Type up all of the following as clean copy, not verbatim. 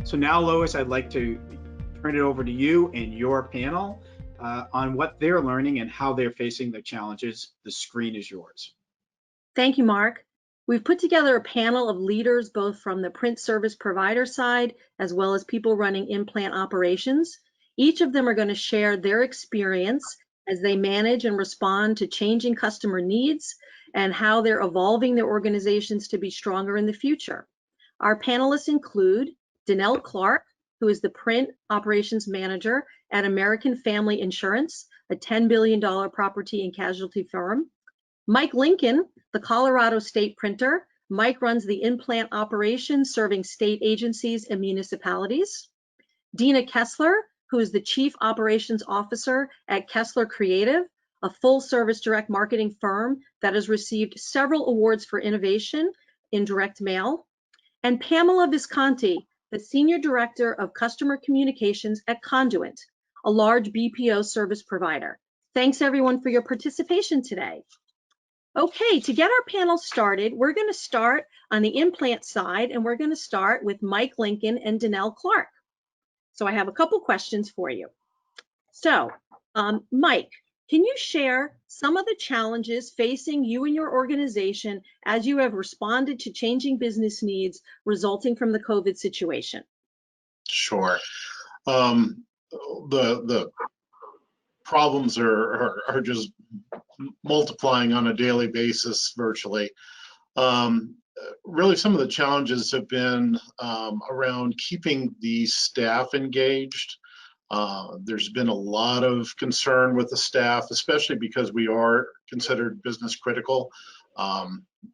So now, Lois, I'd like to turn it over to you and your panel on what they're learning and how they're facing the challenges. The screen is yours. Thank you, Mark. We've put together a panel of leaders, both from the print service provider side, as well as people running in-plant operations. Each of them are going to share their experience as they manage and respond to changing customer needs and how they're evolving their organizations to be stronger in the future. Our panelists include Danelle Clark, who is the print operations manager at American Family Insurance, a $10 billion property and casualty firm. Mike Lincoln, the Colorado State printer. Mike runs the in-plant operations serving state agencies and municipalities. Dina Kessler, who is the Chief Operations Officer at Kessler Creative, a full-service direct marketing firm that has received several awards for innovation in direct mail. And Pamela Visconti, the Senior Director of Customer Communications at Conduent, a large BPO service provider. Thanks everyone for your participation today. Okay, to get our panel started, we're going to start on the in-plant side, and we're going to start with Mike Lincoln and Danelle Clark. So I have a couple questions for you. So, Mike, can you share some of the challenges facing you and your organization as you have responded to changing business needs resulting from the COVID situation? Sure. The problems are just multiplying on a daily basis virtually. Really, some of the challenges have been around keeping the staff engaged. There's been a lot of concern with the staff, especially because we are considered business critical.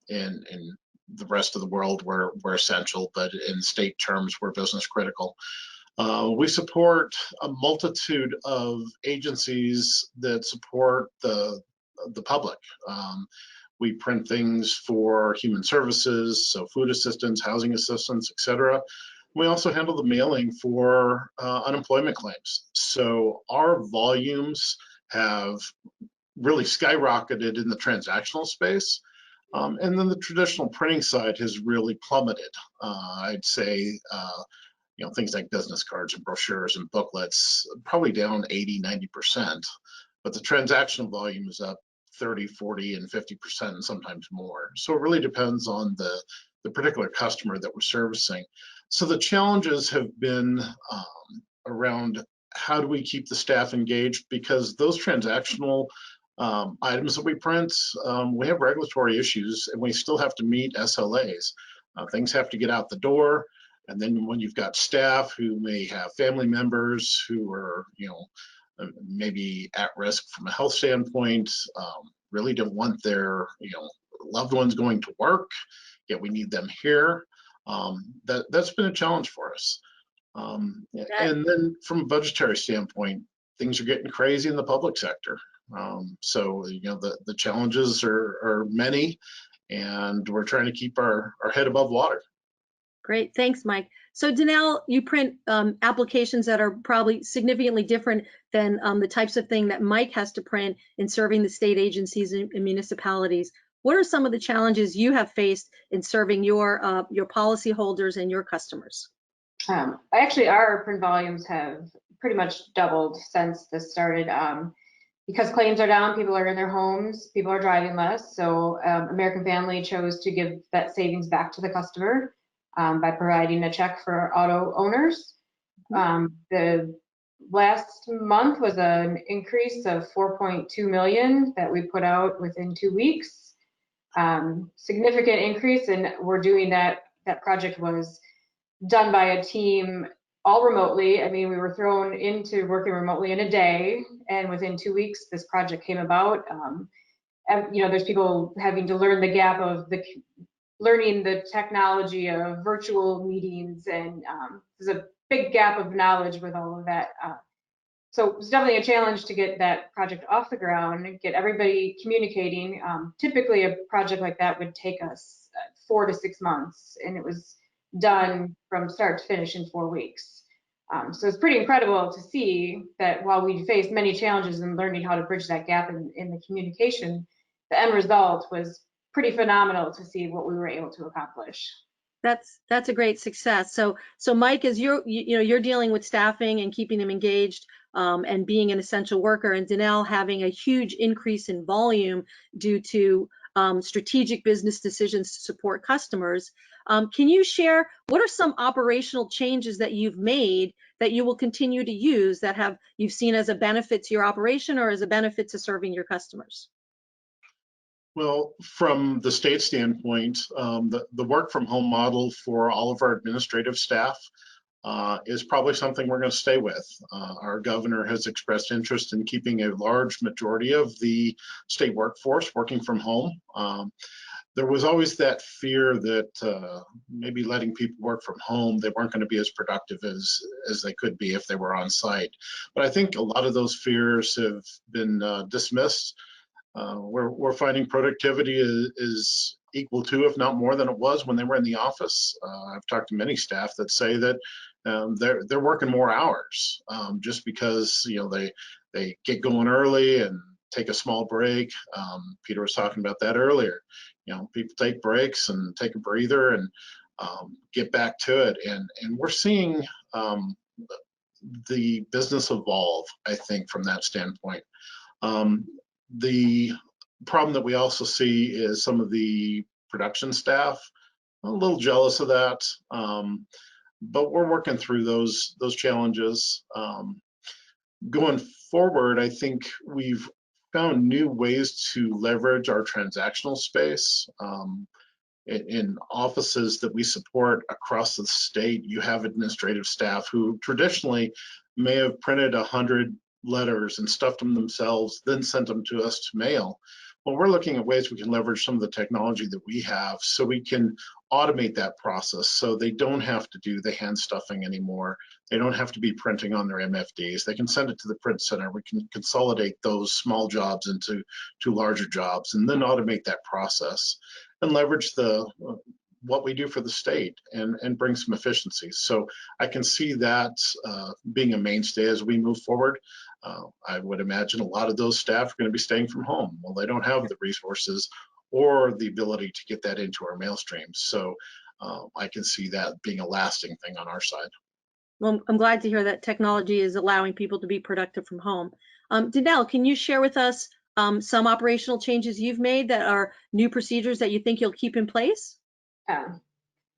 In the rest of the world, we're essential, but in state terms, we're business critical. We support a multitude of agencies that support the public. We print things for human services, so food assistance, housing assistance, etc. We also handle the mailing for unemployment claims. So our volumes have really skyrocketed in the transactional space. And then the traditional printing side has really plummeted. I'd say, things like business cards and brochures and booklets, probably down 80, 90%. But the transactional volume is up 30, 40, and 50%, and sometimes more. So it really depends on the particular customer that we're servicing. So the challenges have been around how do we keep the staff engaged, because those transactional items that we print, we have regulatory issues and we still have to meet SLAs. Things have to get out the door. And then when you've got staff who may have family members who are, maybe at risk from a health standpoint, really don't want their, loved ones going to work, yet we need them here. That's been a challenge for us. And then from a budgetary standpoint, things are getting crazy in the public sector. So, the challenges are many, and we're trying to keep our head above water. Great, thanks, Mike. So Danelle, you print applications that are probably significantly different than the types of thing that Mike has to print in serving the state agencies and municipalities. What are some of the challenges you have faced in serving your policyholders and your customers? Actually, our print volumes have pretty much doubled since this started. Because claims are down, people are in their homes, people are driving less. So American Family chose to give that savings back to the customer by providing a check for auto owners. The last month was an increase of 4.2 million that we put out within 2 weeks. Significant increase, and we're doing that. That project was done by a team all remotely. I mean, we were thrown into working remotely in a day, and within 2 weeks, this project came about. There's people having to learn the gap of learning the technology of virtual meetings, and there's a big gap of knowledge with all of that. So it's definitely a challenge to get that project off the ground and get everybody communicating. Typically, a project like that would take us 4 to 6 months, and it was done from start to finish in 4 weeks. So it's pretty incredible to see that while we faced many challenges in learning how to bridge that gap in the communication, the end result was pretty phenomenal to see what we were able to accomplish. That's a great success. So Mike, as you're dealing with staffing and keeping them engaged, and being an essential worker, and Danelle having a huge increase in volume due to strategic business decisions to support customers. Can you share what are some operational changes that you've made that you will continue to use that you've seen as a benefit to your operation or as a benefit to serving your customers? Well, from the state standpoint, the work from home model for all of our administrative staff is probably something we're going to stay with. Our governor has expressed interest in keeping a large majority of the state workforce working from home. There was always that fear that maybe letting people work from home, they weren't going to be as productive as they could be if they were on site. But I think a lot of those fears have been dismissed. We're finding productivity is equal to, if not more than it was when they were in the office. I've talked to many staff that say that they're working more hours just because they get going early and take a small break. Peter was talking about that earlier. People take breaks and take a breather and get back to it. And we're seeing the business evolve, I think, from that standpoint. The problem that we also see is some of the production staff, a little jealous of that, but we're working through those challenges. Going forward, I think we've found new ways to leverage our transactional space. In offices that we support across the state, you have administrative staff who traditionally may have printed 100 letters and stuffed them themselves, then sent them to us to mail. Well, we're looking at ways we can leverage some of the technology that we have so we can automate that process so they don't have to do the hand stuffing anymore. They don't have to be printing on their MFDs. They can send it to the print center. We can consolidate those small jobs into larger jobs and then automate that process and leverage what we do for the state and bring some efficiencies. So I can see that being a mainstay as we move forward. I would imagine a lot of those staff are going to be staying from home. Well, they don't have the resources or the ability to get that into our mail streams. So I can see that being a lasting thing on our side. Well, I'm glad to hear that technology is allowing people to be productive from home. Danelle, can you share with us some operational changes you've made that are new procedures that you think you'll keep in place?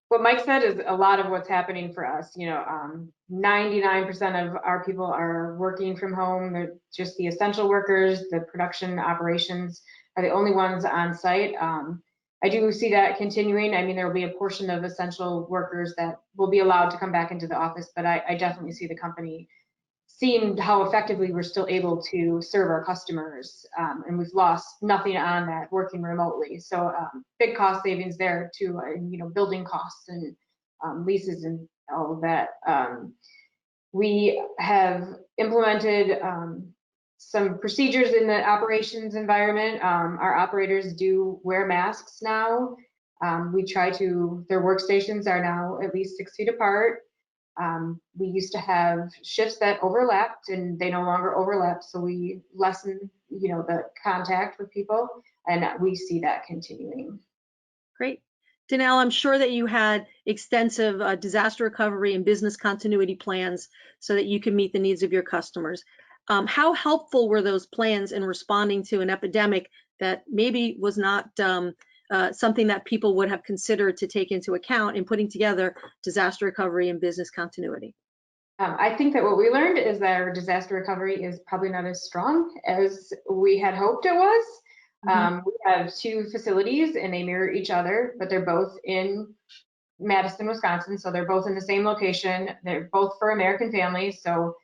What Mike said is a lot of what's happening for us. 99% of our people are working from home. They're just the essential workers. The production operations are the only ones on site. I do see that continuing. I mean, there will be a portion of essential workers that will be allowed to come back into the office, but I definitely see the company seeing how effectively we're still able to serve our customers, and we've lost nothing on that working remotely. So big cost savings there too, building costs and leases and all of that. We have implemented some procedures in the operations environment. Our operators do wear masks now. Their workstations are now at least 6 feet apart. We used to have shifts that overlapped and they no longer overlap, so we lessen the contact with people, and we see that continuing. Great. Danelle, I'm sure that you had extensive disaster recovery and business continuity plans so that you can meet the needs of your customers. How helpful were those plans in responding to an epidemic that maybe was not something that people would have considered to take into account in putting together disaster recovery and business continuity? I think that what we learned is that our disaster recovery is probably not as strong as we had hoped it was. We have 2 facilities and they mirror each other, but they're both in Madison, Wisconsin. So they're both in the same location. They're both for American families. So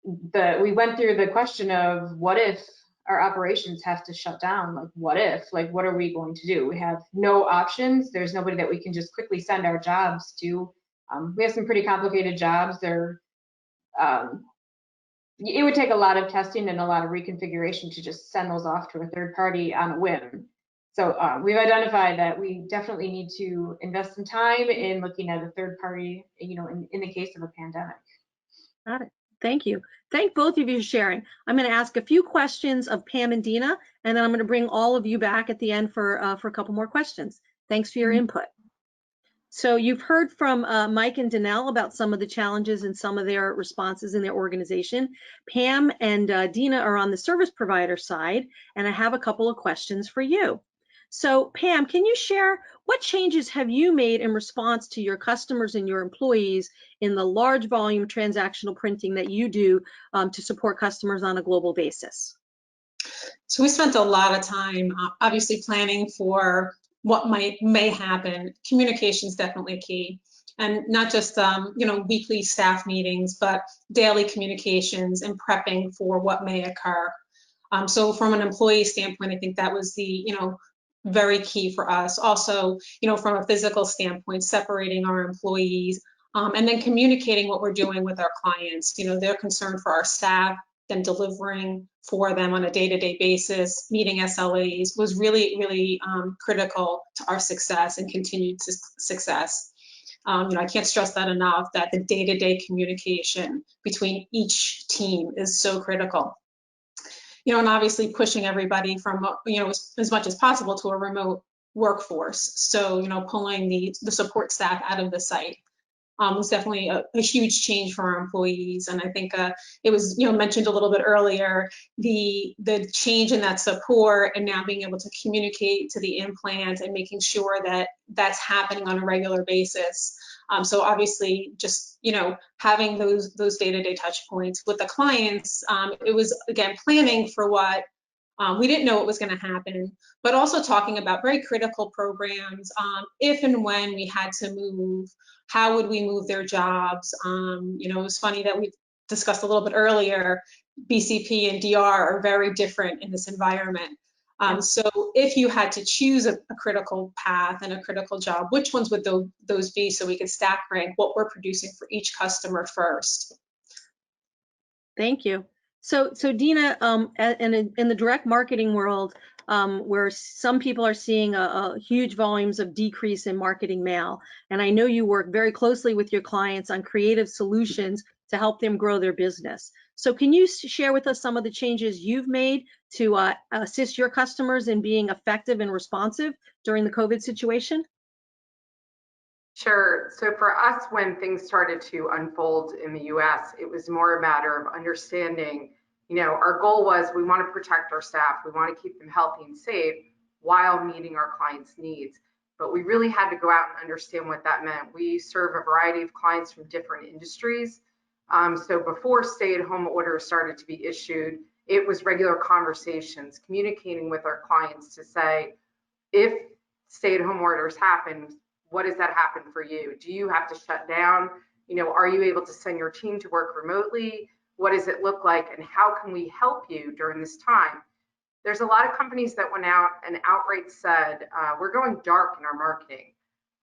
we went through the question of what if our operations have to shut down? What are we going to do? We have no options. There's nobody that we can just quickly send our jobs to. We have some pretty complicated jobs. It would take a lot of testing and a lot of reconfiguration to just send those off to a third party on a whim. So we've identified that we definitely need to invest some time in looking at a third party, in the case of a pandemic. Got it. Thank you. Thank both of you for sharing. I'm going to ask a few questions of Pam and Dina, and then I'm going to bring all of you back at the end for a couple more questions. Thanks for your input. So you've heard from Mike and Danelle about some of the challenges and some of their responses in their organization. Pam and Dina are on the service provider side, and I have a couple of questions for you. So Pam, can you share what changes have you made in response to your customers and your employees in the large volume transactional printing that you do to support customers on a global basis? So we spent a lot of time obviously planning for what may happen. Communication is definitely key, and not just weekly staff meetings, but daily communications and prepping for what may occur. So from an employee standpoint, I think that was the very key for us. Also, from a physical standpoint, separating our employees and then communicating what we're doing with our clients. They're concerned for our staff, then delivering for them on a day-to-day basis, meeting SLAs was really, really critical to our success and continued success. I can't stress that enough, that the day-to-day communication between each team is so critical. And obviously pushing everybody from, as much as possible to a remote workforce. So, pulling the support staff out of the site was definitely a huge change for our employees. And I think it was, mentioned a little bit earlier, the change in that support and now being able to communicate to the implant and making sure that that's happening on a regular basis. So obviously just, having those day-to-day touch points with the clients, it was, again, planning for what we didn't know what was going to happen, but also talking about very critical programs. If and when we had to move, how would we move their jobs? It was funny that we discussed a little bit earlier, BCP and DR are very different in this environment. So if you had to choose a critical path and a critical job, which ones would those be, so we could stack rank what we're producing for each customer first? Thank you. So Dina, in the direct marketing world, where some people are seeing a huge volumes of decrease in marketing mail, and I know you work very closely with your clients on creative solutions to help them grow their business. So can you share with us some of the changes you've made to assist your customers in being effective and responsive during the COVID situation? Sure. So for us, when things started to unfold in the US, it was more a matter of understanding, our goal was we want to protect our staff, we want to keep them healthy and safe while meeting our clients' needs. But we really had to go out and understand what that meant. We serve a variety of clients from different industries. So before stay-at-home orders started to be issued, it was regular conversations, communicating with our clients to say, if stay-at-home orders happen, what does that happen for you? Do you have to shut down? Are you able to send your team to work remotely? What does it look like? And how can we help you during this time? There's a lot of companies that went out and outright said, we're going dark in our marketing.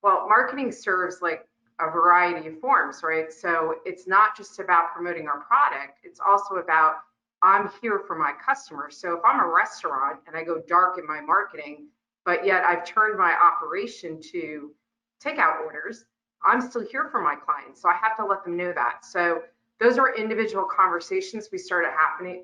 Well, marketing serves like a variety of forms, right? So it's not just about promoting our product. It's also about, I'm here for my customers. So if I'm a restaurant and I go dark in my marketing, but yet I've turned my operation to takeout orders, I'm still here for my clients. So I have to let them know that. So those are individual conversations we started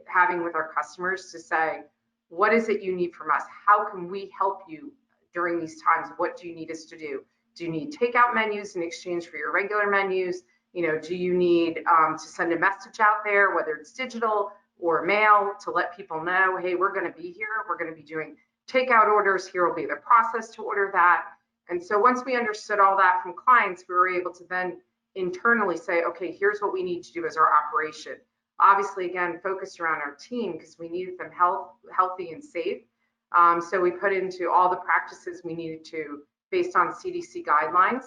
having with our customers to say, what is it you need from us? How can we help you during these times? What do you need us to do? Do you need takeout menus in exchange for your regular menus? Do you need to send a message out there, whether it's digital or mail, to let people know, hey, we're going to be here. We're going to be doing takeout orders. Here will be the process to order that. And so once we understood all that from clients, we were able to then internally say, okay, here's what we need to do as our operation. Obviously, again, focused around our team because we needed them healthy and safe. So we put into all the practices we needed to based on CDC guidelines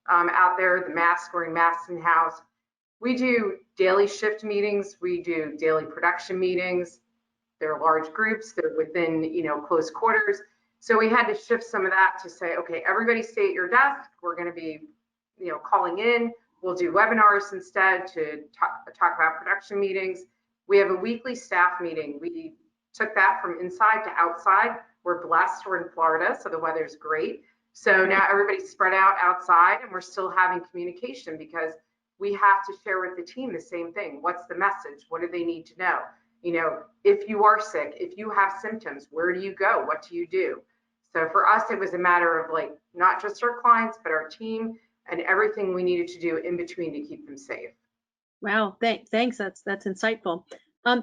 out there, the mask, wearing masks in house. We do daily shift meetings. We do daily production meetings. They're large groups. They're within, close quarters. So we had to shift some of that to say, okay, everybody stay at your desk. We're going to be, calling in. We'll do webinars instead to talk about production meetings. We have a weekly staff meeting. We took that from inside to outside. We're blessed. We're in Florida, so the weather's great. So now everybody's spread out outside and we're still having communication because we have to share with the team the same thing. What's the message? What do they need to know? If you are sick, if you have symptoms, where do you go? What do you do? So for us, it was a matter of not just our clients, but our team. and everything we needed to do in between to keep them safe. Wow, thanks. That's insightful.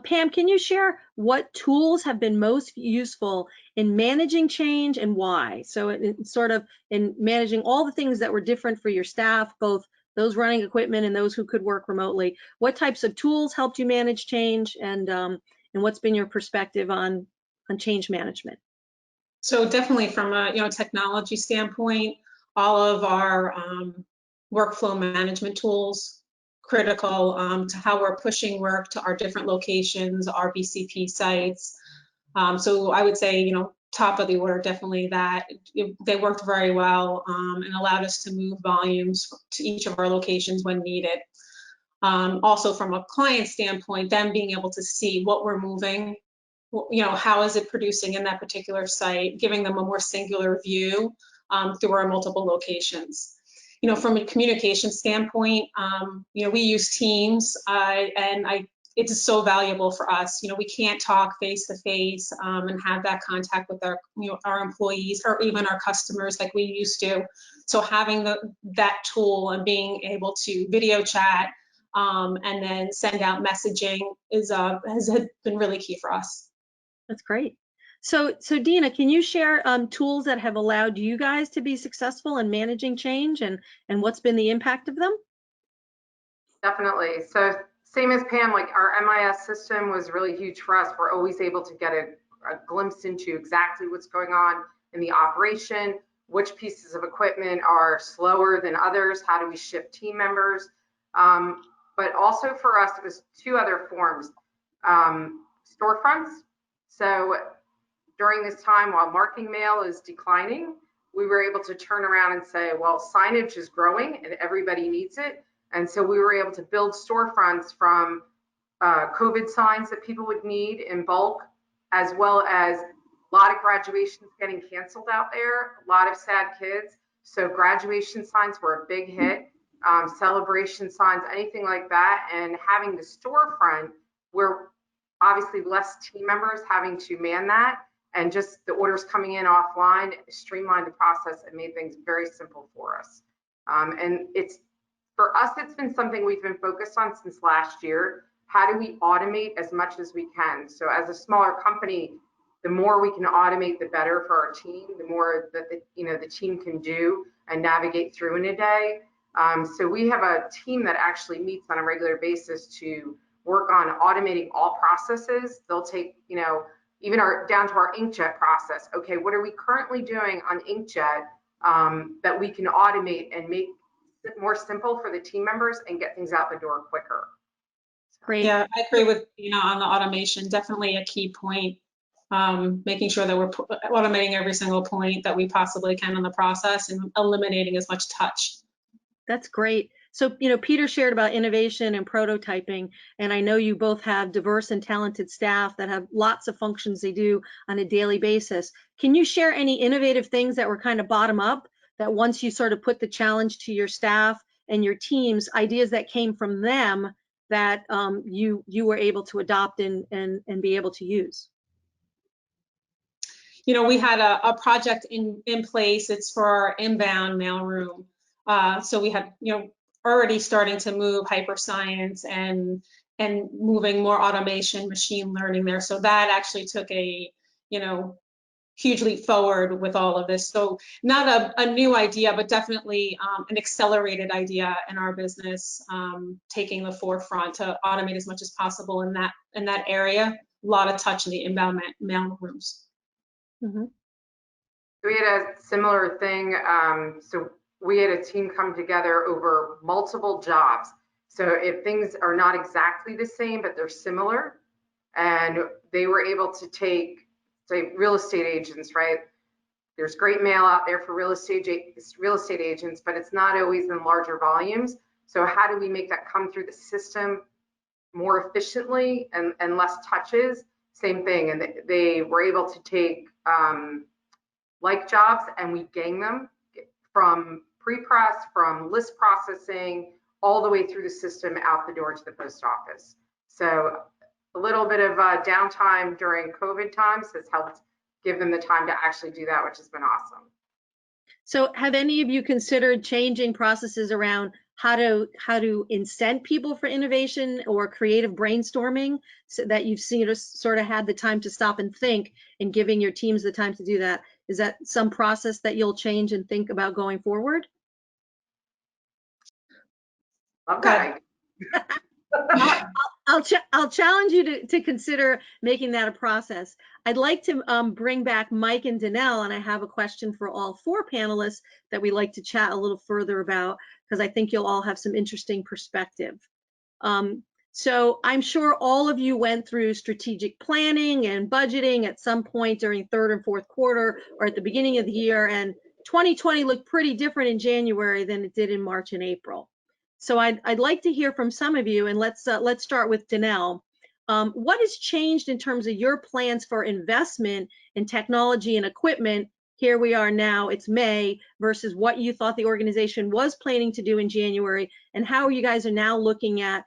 Pam, can you share what tools have been most useful in managing change and why? So sort of in managing all the things that were different for your staff, both those running equipment and those who could work remotely. What types of tools helped you manage change, and what's been your perspective on change management? So definitely from a technology standpoint, all of our workflow management tools critical to how we're pushing work to our different locations, our BCP sites. So I would say, top of the order, definitely that they worked very well and allowed us to move volumes to each of our locations when needed. Also from a client standpoint, them being able to see what we're moving, how is it producing in that particular site, giving them a more singular view through our multiple locations. From a communication standpoint, we use Teams, and it's so valuable for us. We can't talk face to face and have that contact with our employees or even our customers like we used to. So having that tool and being able to video chat and then send out messaging has been really key for us. That's great. So Dina, can you share tools that have allowed you guys to be successful in managing change, and what's been the impact of them? Definitely. So same as Pam, like our MIS system was really huge for us. We're always able to get a glimpse into exactly what's going on in the operation, which pieces of equipment are slower than others, how do we shift team members. But also for us, it was two other forms, storefronts. So during this time while marking mail is declining, we were able to turn around and say, well, signage is growing and everybody needs it. And so we were able to build storefronts from COVID signs that people would need in bulk, as well as a lot of graduations getting canceled out there, a lot of sad kids. So graduation signs were a big hit, celebration signs, anything like that. And having the storefront where obviously less team members having to man that, and just the orders coming in offline streamlined the process and made things very simple for us. And for us, it's been something we've been focused on since last year. How do we automate as much as we can? So as a smaller company, the more we can automate, the better for our team, the more that the team can do and navigate through in a day. So we have a team that actually meets on a regular basis to work on automating all processes. They'll take, even down to our inkjet process. Okay, what are we currently doing on inkjet that we can automate and make it more simple for the team members and get things out the door quicker? Great. Yeah, I agree with on the automation. Definitely a key point. Making sure that we're automating every single point that we possibly can in the process and eliminating as much touch. That's great. So, Peter shared about innovation and prototyping, and I know you both have diverse and talented staff that have lots of functions they do on a daily basis. Can you share any innovative things that were kind of bottom up, that once you sort of put the challenge to your staff and your teams, ideas that came from them that you were able to adopt and be able to use? We had a project in place. It's for our inbound mailroom. So we had, already starting to move hyperscience and moving more automation, machine learning there. So that actually took a, huge leap forward with all of this. So not a new idea, but definitely an accelerated idea in our business, taking the forefront to automate as much as possible in that area. A lot of touch in the inbound mail rooms. Mm-hmm. We had a similar thing. So we had a team come together over multiple jobs. So if things are not exactly the same, but they're similar, and they were able to take, say, real estate agents, right? There's great mail out there for real estate agents, but it's not always in larger volumes. So how do we make that come through the system more efficiently and less touches? Same thing. And they were able to take like jobs, and we gang them from pre-press, from list processing, all the way through the system out the door to the post office. So a little bit of downtime during COVID times has helped give them the time to actually do that, which has been awesome. So have any of you considered changing processes around how to incent people for innovation or creative brainstorming, so that you've seen sort of had the time to stop and think, and giving your teams the time to do that? Is that some process that you'll change and think about going forward? Love that. I'll challenge you to consider making that a process. I'd like to bring back Mike and Danelle, and I have a question for all four panelists that we'd like to chat a little further about, because I think you'll all have some interesting perspective. So I'm sure all of you went through strategic planning and budgeting at some point during third and fourth quarter or at the beginning of the year, and 2020 looked pretty different in January than it did in March and April. So I'd like to hear from some of you, and let's start with Danelle. What has changed in terms of your plans for investment in technology and equipment? Here we are now, it's May, versus what you thought the organization was planning to do in January, and how you guys are now looking at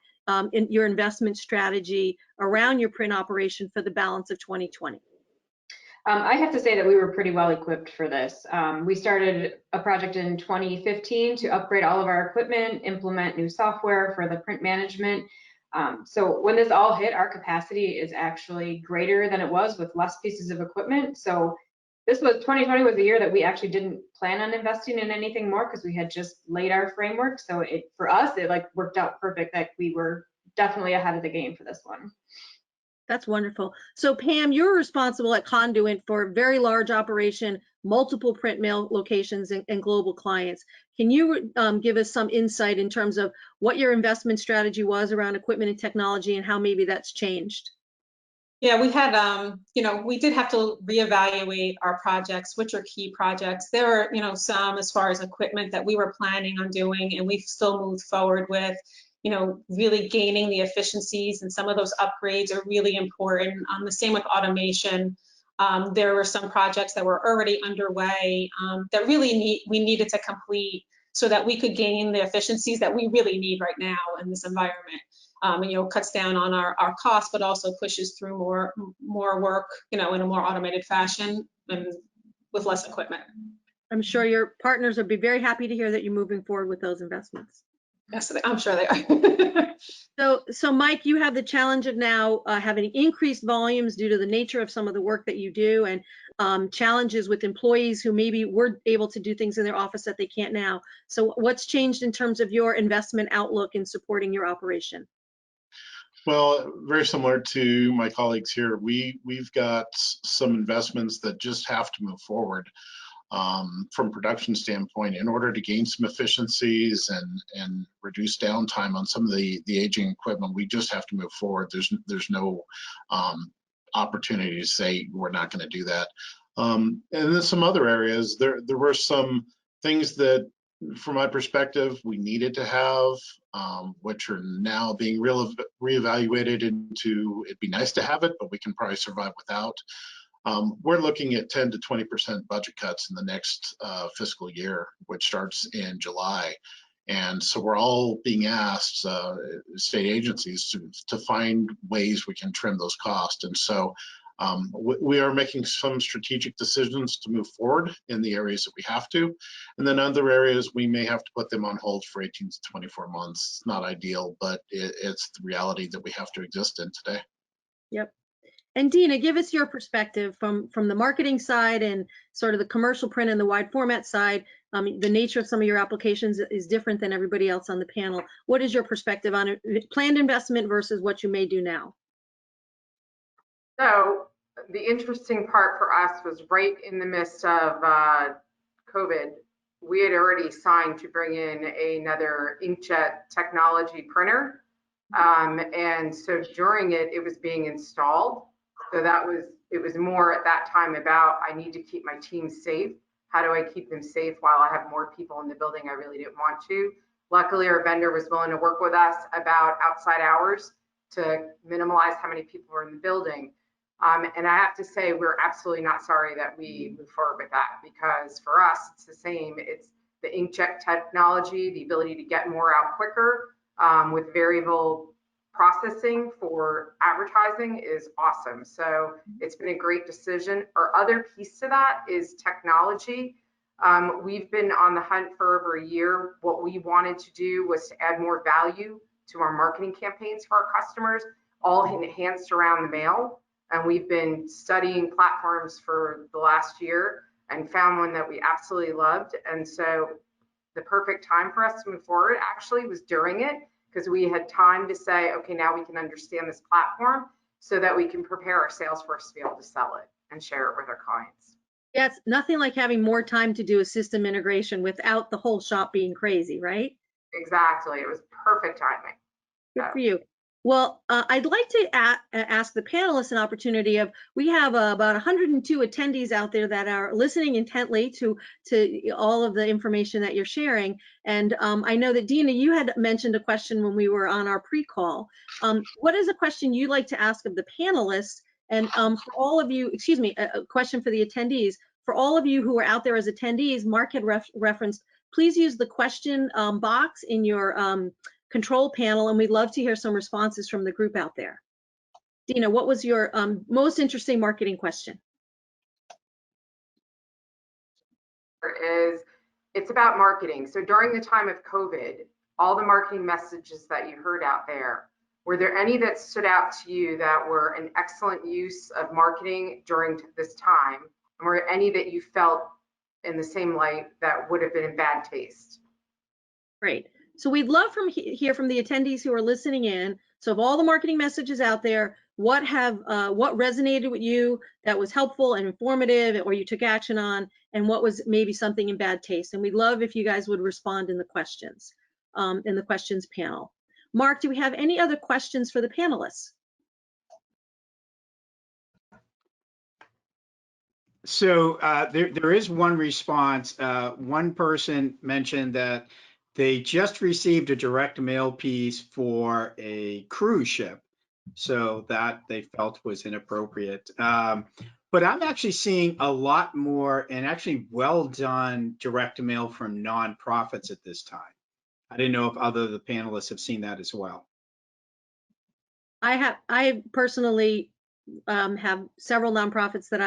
in your investment strategy around your print operation for the balance of 2020. I have to say that we were pretty well equipped for this. We started a project in 2015 to upgrade all of our equipment, implement new software for the print management. So when this all hit, our capacity is actually greater than it was with less pieces of equipment. So 2020 was the year that we actually didn't plan on investing in anything more, because we had just laid our framework. So for us, it like worked out perfect. That we were definitely ahead of the game for this one. That's wonderful. So Pam, you're responsible at Conduit for a very large operation, multiple print mail locations and global clients. Can you give us some insight in terms of what your investment strategy was around equipment and technology, and how maybe that's changed? Yeah, we had, we did have to reevaluate our projects, which are key projects. There were, some as far as equipment that we were planning on doing, and we've still moved forward with, really gaining the efficiencies, and some of those upgrades are really important. The same with automation. There were some projects that were already underway that really we needed to complete so that we could gain the efficiencies that we really need right now in this environment. Cuts down on our costs, but also pushes through more work, in a more automated fashion and with less equipment. I'm sure your partners would be very happy to hear that you're moving forward with those investments. Yes, I'm sure they are. So Mike, you have the challenge of now having increased volumes due to the nature of some of the work that you do, and challenges with employees who maybe were able to do things in their office that they can't now. So what's changed in terms of your investment outlook in supporting your operation? Well, very similar to my colleagues here, we've got some investments that just have to move forward. From production standpoint, in order to gain some efficiencies and reduce downtime on some of the aging equipment, we just have to move forward. There's no opportunity to say we're not going to do that. And then some other areas, there were some things that, from my perspective, we needed to have, which are now being reevaluated into, it'd be nice to have it, but we can probably survive without. We're looking at 10 to 20% budget cuts in the next fiscal year, which starts in July. And so we're all being asked, state agencies, to find ways we can trim those costs. And so we are making some strategic decisions to move forward in the areas that we have to. And then other areas, we may have to put them on hold for 18 to 24 months. It's not ideal, but it's the reality that we have to exist in today. Yep. And Dina, give us your perspective from the marketing side and sort of the commercial print and the wide format side. The nature of some of your applications is different than everybody else on the panel. What is your perspective on planned investment versus what you may do now? So the interesting part for us was right in the midst of COVID, we had already signed to bring in another inkjet technology printer. And so during it was being installed. So it was more at that time about, I need to keep my team safe. How do I keep them safe while I have more people in the building I really didn't want to? Luckily, our vendor was willing to work with us about outside hours to minimize how many people were in the building. And I have to say, we're absolutely not sorry that we moved forward with that, because for us, it's the same. It's the inkjet technology, the ability to get more out quicker with variable processing for advertising is awesome. So it's been a great decision. Our other piece to that is technology. We've been on the hunt for over a year. What we wanted to do was to add more value to our marketing campaigns for our customers, all enhanced around the mail. And we've been studying platforms for the last year and found one that we absolutely loved. And so the perfect time for us to move forward actually was during it, because we had time to say, okay, now we can understand this platform so that we can prepare our sales force to be able to sell it and share it with our clients. Yeah, it's nothing like having more time to do a system integration without the whole shop being crazy, right? Exactly. It was perfect timing. Good for you. Well, I'd like to ask the panelists an opportunity of, we have about 102 attendees out there that are listening intently to all of the information that you're sharing. And I know that Dina, you had mentioned a question when we were on our pre-call. What is a question you'd like to ask of the panelists? And for all of you, excuse me, a question for the attendees. For all of you who are out there as attendees, Mark had referenced, please use the question box in your control panel, and we'd love to hear some responses from the group out there. Dina, what was your most interesting marketing question? It's about marketing. So during the time of COVID, all the marketing messages that you heard out there, were there any that stood out to you that were an excellent use of marketing during this time? And were any that you felt in the same light that would have been in bad taste? Great. So we'd love to hear from the attendees who are listening in. So of all the marketing messages out there, what resonated with you that was helpful and informative, or you took action on, and what was maybe something in bad taste? And we'd love if you guys would respond in the questions panel. Mark, do we have any other questions for the panelists? So there is one response. One person mentioned that they just received a direct mail piece for a cruise ship, so that they felt was inappropriate. But I'm actually seeing a lot more and actually well done direct mail from nonprofits at this time. I didn't know if other of the panelists have seen that as well. I personally have several nonprofits that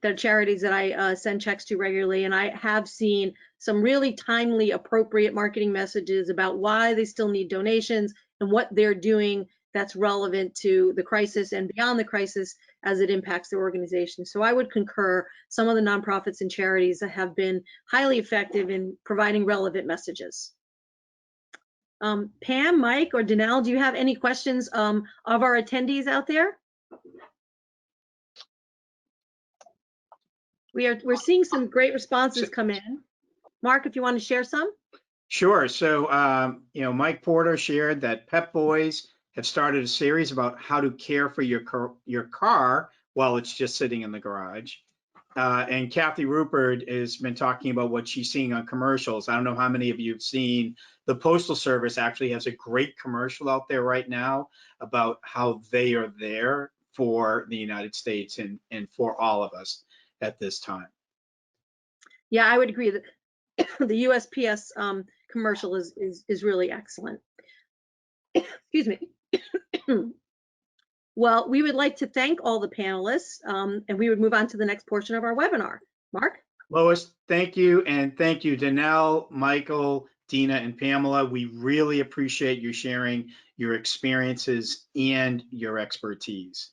are charities that I send checks to regularly, and I have seen some really timely, appropriate marketing messages about why they still need donations and what they're doing that's relevant to the crisis and beyond the crisis as it impacts their organization. So I would concur, some of the nonprofits and charities that have been highly effective in providing relevant messages. Pam, Mike, or Danelle, do you have any questions of our attendees out there? We're seeing some great responses come in. Mark, if you want to share some. Sure. So, Mike Porter shared that Pep Boys have started a series about how to care for your car while it's just sitting in the garage. And Kathy Rupert has been talking about what she's seeing on commercials. I don't know how many of you have seen, the Postal Service actually has a great commercial out there right now about how they are there for the United States and for all of us at this time. Yeah, I would agree that the USPS commercial is really excellent. Excuse me. Well, we would like to thank all the panelists, and we would move on to the next portion of our webinar. Mark? Lois, thank you. And thank you, Danelle, Michael, Dina, and Pamela. We really appreciate you sharing your experiences and your expertise.